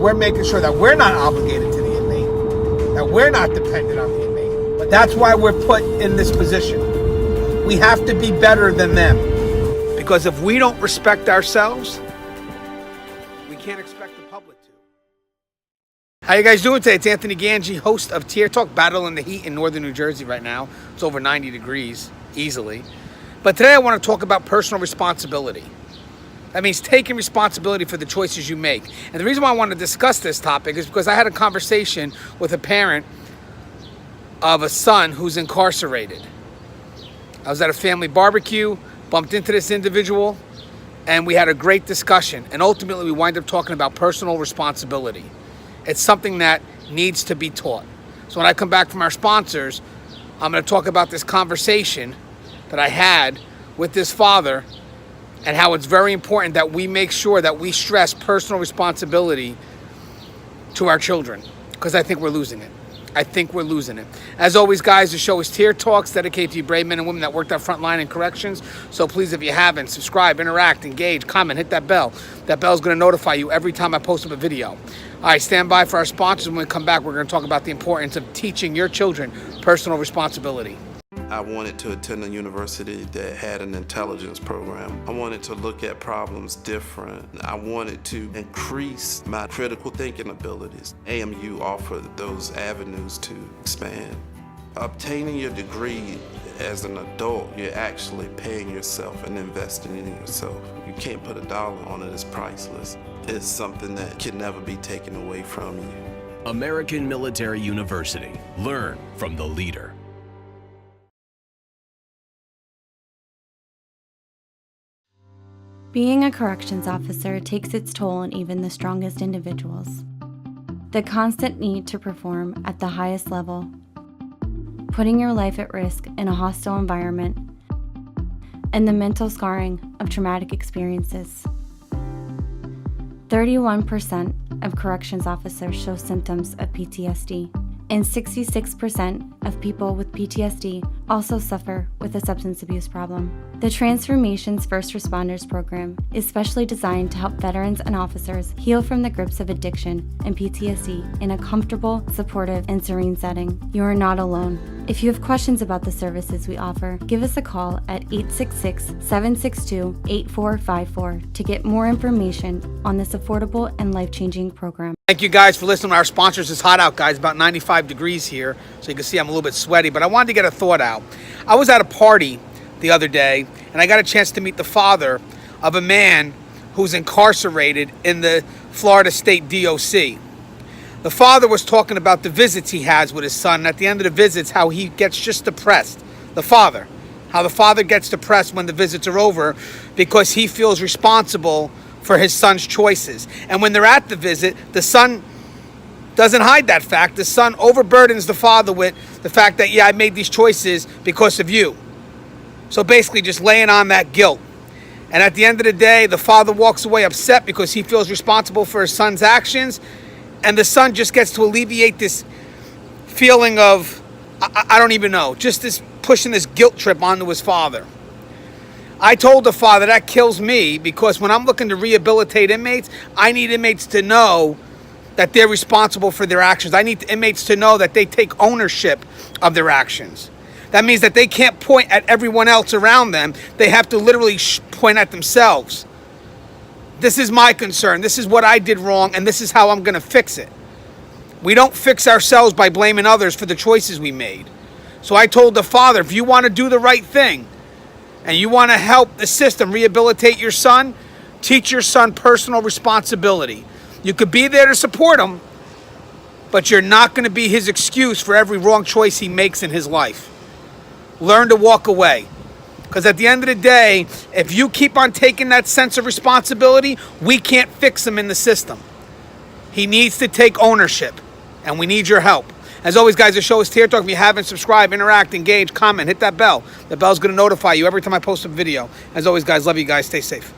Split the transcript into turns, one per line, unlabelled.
We're making sure that we're not obligated to the inmate, that we're not dependent on the inmate. But that's why we're put in this position. We have to be better than them. Because if we don't respect ourselves, we can't expect the public to. How you guys doing today? It's Anthony Gangi, host of Tier Talk, battling the heat in northern New Jersey right now. It's over 90 degrees, easily. But today I want to talk about personal responsibility. That means taking responsibility for the choices you make. And the reason why I want to discuss this topic is because I had a conversation with a parent of a son who's incarcerated. I was at a family barbecue, bumped into this individual, and we had a great discussion. And ultimately, we wind up talking about personal responsibility. It's something that needs to be taught. So when I come back from our sponsors, I'm going to talk about this conversation that I had with this father and how it's very important that we make sure that we stress personal responsibility to our children, because I think we're losing it. As always, guys, the show is Tier Talks, dedicated to you brave men and women that work that front line in corrections. So please, if you haven't, subscribe, interact, engage, comment, hit that bell. That bell is going to notify you every time I post up a video. All right, stand by for our sponsors. When we come back, we're going to talk about the importance of teaching your children personal responsibility.
I wanted to attend a university that had an intelligence program. I wanted to look at problems different. I wanted to increase my critical thinking abilities. AMU offered those avenues to expand. Obtaining your degree as an adult, you're actually paying yourself and investing in yourself. You can't put a dollar on it, it's priceless. It's something that can never be taken away from you.
American Military University. Learn from the leader.
Being a corrections officer takes its toll on even the strongest individuals. The constant need to perform at the highest level, putting your life at risk in a hostile environment, and the mental scarring of traumatic experiences. 31% of corrections officers show symptoms of PTSD, and 66% of people with PTSD also suffer with a substance abuse problem. The Transformations First Responders program is specially designed to help veterans and officers heal from the grips of addiction and PTSD in a comfortable, supportive, and serene setting. You are not alone. If you have questions about the services we offer, give us a call at 866-762-8454 to get more information on this affordable and life-changing program.
Thank you guys for listening to our sponsors. It's hot out, guys, about 95 degrees here. So you can see I'm a little bit sweaty, but I wanted to get a thought out. I was at a party the other day, and I got a chance to meet the father of a man who's incarcerated in the Florida State DOC. The father was talking about the visits he has with his son, and at the end of the visits, how he gets just depressed. How the father gets depressed when the visits are over because he feels responsible for his son's choices. And when they're at the visit, the son doesn't hide that fact. The son overburdens the father with the fact that, yeah, I made these choices because of you. So basically just laying on that guilt. And at the end of the day, the father walks away upset because he feels responsible for his son's actions. And the son just gets to alleviate this feeling of, I don't even know, just this pushing this guilt trip onto his father. I told the father that kills me, because when I'm looking to rehabilitate inmates, I need inmates to know that they're responsible for their actions. I need inmates to know that they take ownership of their actions. That means that they can't point at everyone else around them. They have to literally point at themselves. This is my concern. This is what I did wrong, and this is how I'm going to fix it. We don't fix ourselves by blaming others for the choices we made. So I told the father, if you want to do the right thing, and you want to help the system rehabilitate your son, teach your son personal responsibility. You could be there to support him, but you're not going to be his excuse for every wrong choice he makes in his life. Learn to walk away. Because at the end of the day, if you keep on taking that sense of responsibility, we can't fix him in the system. He needs to take ownership, and we need your help. As always, guys, the show is Tier Talk. If you haven't, subscribe, interact, engage, comment, hit that bell. The bell's going to notify you every time I post a video. As always, guys, love you guys. Stay safe.